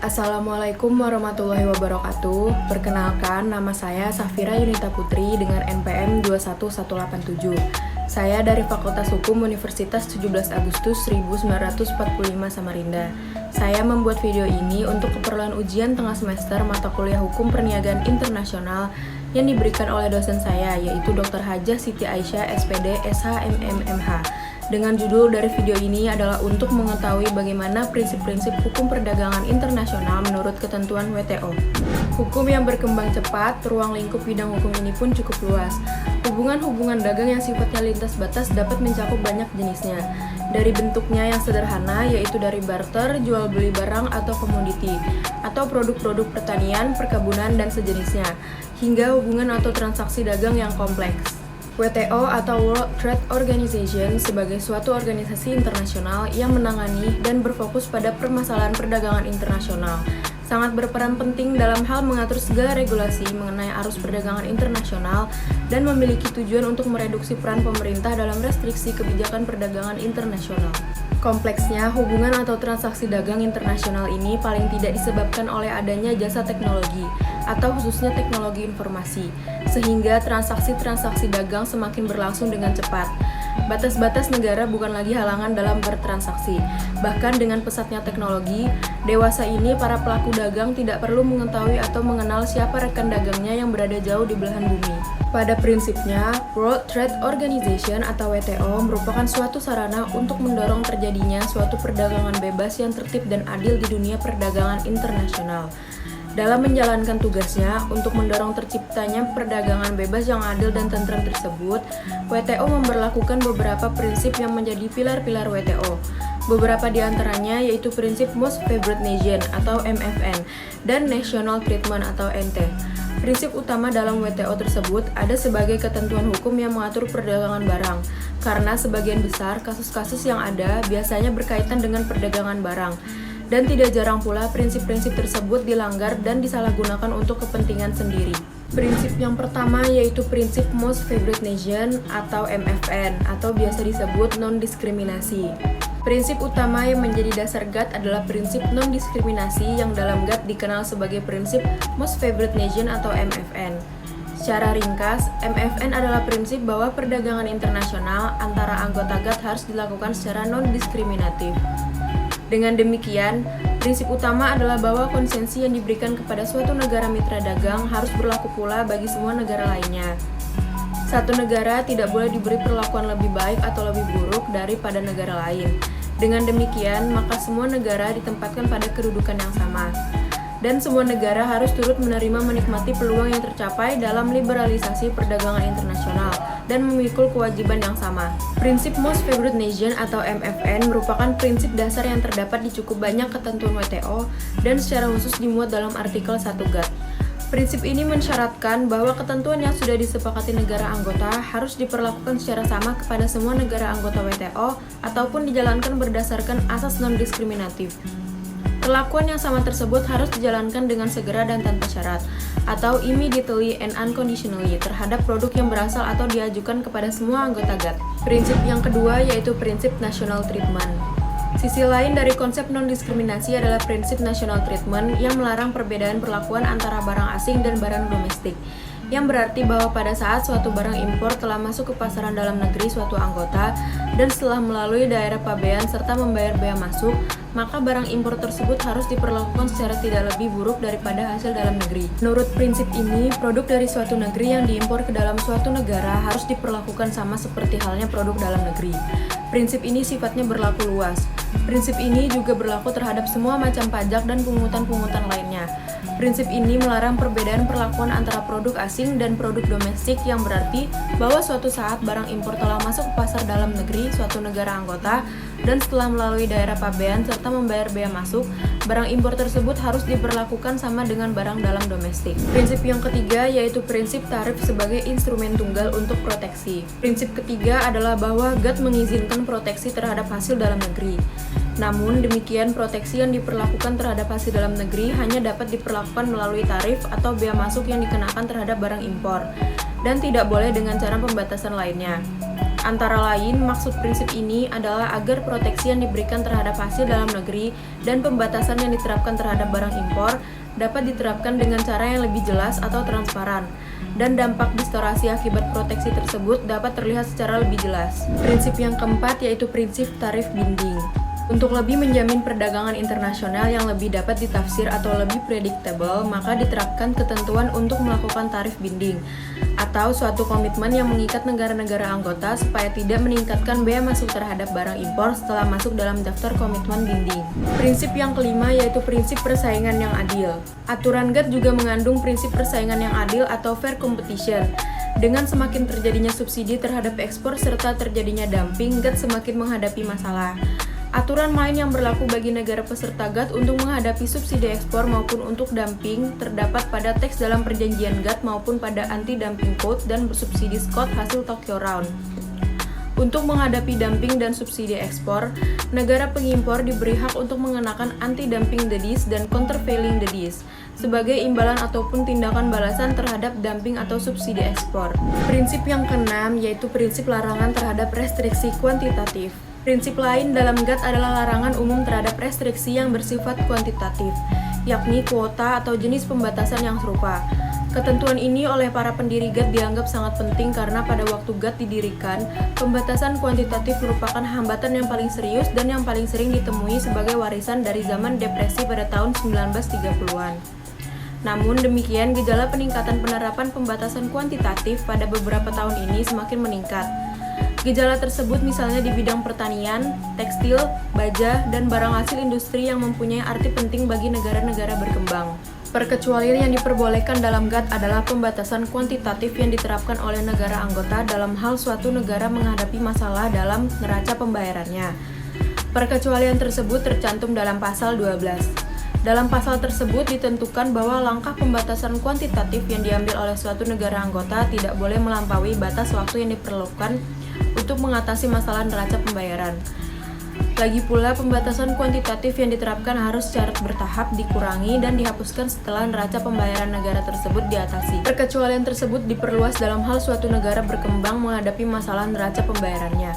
Assalamualaikum warahmatullahi wabarakatuh. Perkenalkan, nama saya Safira Yunita Putri dengan NPM 21187. Saya dari Fakultas Hukum Universitas 17 Agustus 1945 Samarinda. Saya membuat video ini untuk keperluan ujian tengah semester mata kuliah Hukum Perniagaan Internasional yang diberikan oleh dosen saya, yaitu Dr. Hajah Siti Aisyah, SPD, SHMMMH. Dengan judul dari video ini adalah untuk mengetahui bagaimana prinsip-prinsip hukum perdagangan internasional menurut ketentuan WTO. Hukum yang berkembang cepat, ruang lingkup bidang hukum ini pun cukup luas. Hubungan-hubungan dagang yang sifatnya lintas batas dapat mencakup banyak jenisnya. Dari bentuknya yang sederhana, yaitu dari barter, jual beli barang atau komoditi, atau produk-produk pertanian, perkebunan, dan sejenisnya, hingga hubungan atau transaksi dagang yang kompleks. WTO atau World Trade Organization sebagai suatu organisasi internasional yang menangani dan berfokus pada permasalahan perdagangan internasional, sangat berperan penting dalam hal mengatur segala regulasi mengenai arus perdagangan internasional dan memiliki tujuan untuk mereduksi peran pemerintah dalam restriksi kebijakan perdagangan internasional. Kompleksnya hubungan atau transaksi dagang internasional ini paling tidak disebabkan oleh adanya jasa teknologi atau khususnya teknologi informasi, sehingga transaksi-transaksi dagang semakin berlangsung dengan cepat. Batas-batas negara bukan lagi halangan dalam bertransaksi. Bahkan dengan pesatnya teknologi, dewasa ini para pelaku dagang tidak perlu mengetahui atau mengenal siapa rekan dagangnya yang berada jauh di belahan bumi. Pada prinsipnya, World Trade Organization atau WTO merupakan suatu sarana untuk mendorong terjadinya suatu perdagangan bebas yang tertib dan adil di dunia perdagangan internasional. Dalam menjalankan tugasnya untuk mendorong terciptanya perdagangan bebas yang adil dan tentram tersebut, WTO memberlakukan beberapa prinsip yang menjadi pilar-pilar WTO. Beberapa di antaranya yaitu prinsip Most Favored Nation atau MFN dan National Treatment atau NT. Prinsip utama dalam WTO tersebut ada sebagai ketentuan hukum yang mengatur perdagangan barang, karena sebagian besar kasus-kasus yang ada biasanya berkaitan dengan perdagangan barang. Dan tidak jarang pula prinsip-prinsip tersebut dilanggar dan disalahgunakan untuk kepentingan sendiri. Prinsip yang pertama yaitu prinsip Most Favored Nation atau MFN atau biasa disebut non-diskriminasi. Prinsip utama yang menjadi dasar GATT adalah prinsip non-diskriminasi yang dalam GATT dikenal sebagai prinsip Most Favored Nation atau MFN. Secara ringkas, MFN adalah prinsip bahwa perdagangan internasional antara anggota GATT harus dilakukan secara non-diskriminatif. Dengan demikian, prinsip utama adalah bahwa konsensi yang diberikan kepada suatu negara mitra dagang harus berlaku pula bagi semua negara lainnya. Satu negara tidak boleh diberi perlakuan lebih baik atau lebih buruk daripada negara lain. Dengan demikian, maka semua negara ditempatkan pada kedudukan yang sama. Dan semua negara harus turut menikmati peluang yang tercapai dalam liberalisasi perdagangan internasional dan memikul kewajiban yang sama. Prinsip Most Favored Nation atau MFN merupakan prinsip dasar yang terdapat di cukup banyak ketentuan WTO dan secara khusus dimuat dalam artikel 1 GATT. Prinsip ini mensyaratkan bahwa ketentuan yang sudah disepakati negara anggota harus diperlakukan secara sama kepada semua negara anggota WTO ataupun dijalankan berdasarkan asas non-diskriminatif. Perlakuan yang sama tersebut harus dijalankan dengan segera dan tanpa syarat, atau immediately and unconditionally terhadap produk yang berasal atau diajukan kepada semua anggota GATT. Prinsip yang kedua yaitu prinsip national treatment. Sisi lain dari konsep non-diskriminasi adalah prinsip national treatment yang melarang perbedaan perlakuan antara barang asing dan barang domestik, yang berarti bahwa pada saat suatu barang impor telah masuk ke pasaran dalam negeri suatu anggota dan setelah melalui daerah pabean serta membayar bea masuk, maka barang impor tersebut harus diperlakukan secara tidak lebih buruk daripada hasil dalam negeri. Menurut prinsip ini, produk dari suatu negeri yang diimpor ke dalam suatu negara harus diperlakukan sama seperti halnya produk dalam negeri. Prinsip ini sifatnya berlaku luas. Prinsip ini juga berlaku terhadap semua macam pajak dan pungutan-pungutan lainnya. Prinsip ini melarang perbedaan perlakuan antara produk asing dan produk domestik yang berarti bahwa suatu saat barang impor telah masuk ke pasar dalam negeri suatu negara anggota dan setelah melalui daerah pabean serta membayar bea masuk, barang impor tersebut harus diperlakukan sama dengan barang dalam domestik. Prinsip yang ketiga yaitu prinsip tarif sebagai instrumen tunggal untuk proteksi. Prinsip ketiga adalah bahwa GATT mengizinkan proteksi terhadap hasil dalam negeri. Namun demikian, proteksi yang diperlakukan terhadap hasil dalam negeri hanya dapat diperlakukan melalui tarif atau bea masuk yang dikenakan terhadap barang impor, dan tidak boleh dengan cara pembatasan lainnya. Antara lain, maksud prinsip ini adalah agar proteksi yang diberikan terhadap hasil dalam negeri dan pembatasan yang diterapkan terhadap barang impor dapat diterapkan dengan cara yang lebih jelas atau transparan, dan dampak distorsi akibat proteksi tersebut dapat terlihat secara lebih jelas. Prinsip yang keempat yaitu prinsip tarif binding. Untuk lebih menjamin perdagangan internasional yang lebih dapat ditafsir atau lebih predictable, maka diterapkan ketentuan untuk melakukan tarif binding atau suatu komitmen yang mengikat negara-negara anggota supaya tidak meningkatkan bea masuk terhadap barang impor setelah masuk dalam daftar komitmen binding. Prinsip yang kelima yaitu prinsip persaingan yang adil. Aturan GATT juga mengandung prinsip persaingan yang adil atau fair competition. Dengan semakin terjadinya subsidi terhadap ekspor serta terjadinya dumping, GATT semakin menghadapi masalah. Aturan main yang berlaku bagi negara peserta GATT untuk menghadapi subsidi ekspor maupun untuk dumping terdapat pada teks dalam perjanjian GATT maupun pada Anti-Dumping Code dan subsidi Code hasil Tokyo Round. Untuk menghadapi dumping dan subsidi ekspor, negara pengimpor diberi hak untuk mengenakan anti-dumping duties dan countervailing duties sebagai imbalan ataupun tindakan balasan terhadap dumping atau subsidi ekspor. Prinsip yang keenam yaitu prinsip larangan terhadap restriksi kuantitatif. Prinsip lain dalam GATT adalah larangan umum terhadap restriksi yang bersifat kuantitatif, yakni kuota atau jenis pembatasan yang serupa. Ketentuan ini oleh para pendiri GATT dianggap sangat penting karena pada waktu GATT didirikan, pembatasan kuantitatif merupakan hambatan yang paling serius dan yang paling sering ditemui sebagai warisan dari zaman depresi pada tahun 1930-an. Namun demikian, gejala peningkatan penerapan pembatasan kuantitatif pada beberapa tahun ini semakin meningkat. Gejala tersebut misalnya di bidang pertanian, tekstil, baja, dan barang hasil industri yang mempunyai arti penting bagi negara-negara berkembang. Perkecualian yang diperbolehkan dalam GATT adalah pembatasan kuantitatif yang diterapkan oleh negara anggota dalam hal suatu negara menghadapi masalah dalam neraca pembayarannya. Perkecualian tersebut tercantum dalam pasal 12. Dalam pasal tersebut ditentukan bahwa langkah pembatasan kuantitatif yang diambil oleh suatu negara anggota tidak boleh melampaui batas waktu yang diperlukan untuk mengatasi masalah neraca pembayaran. Lagi pula, pembatasan kuantitatif yang diterapkan harus secara bertahap dikurangi dan dihapuskan setelah neraca pembayaran negara tersebut diatasi. Perkecualian tersebut diperluas dalam hal suatu negara berkembang menghadapi masalah neraca pembayarannya.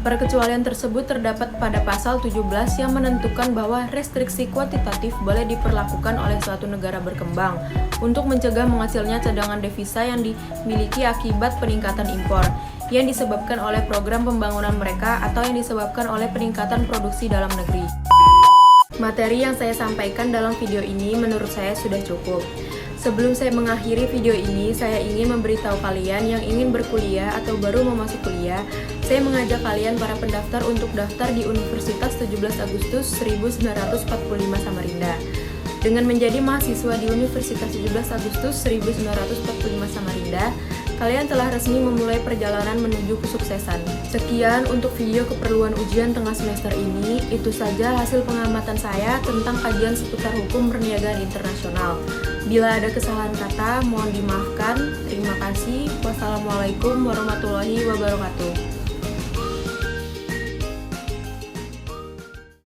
Perkecualian tersebut terdapat pada pasal 17 yang menentukan bahwa restriksi kuantitatif boleh diperlakukan oleh suatu negara berkembang untuk mencegah menghasilnya cadangan devisa yang dimiliki akibat peningkatan impor yang disebabkan oleh program pembangunan mereka atau yang disebabkan oleh peningkatan produksi dalam negeri. Materi yang saya sampaikan dalam video ini menurut saya sudah cukup. Sebelum saya mengakhiri video ini, saya ingin memberitahu kalian yang ingin berkuliah atau baru mau masuk kuliah, saya mengajak kalian para pendaftar untuk daftar di Universitas 17 Agustus 1945 Samarinda. Dengan menjadi mahasiswa di Universitas 17 Agustus 1945 Samarinda, kalian telah resmi memulai perjalanan menuju kesuksesan. Sekian untuk video keperluan ujian tengah semester ini. Itu saja hasil pengamatan saya tentang kajian seputar hukum perniagaan internasional. Bila ada kesalahan kata, mohon dimaafkan. Terima kasih. Wassalamualaikum warahmatullahi wabarakatuh.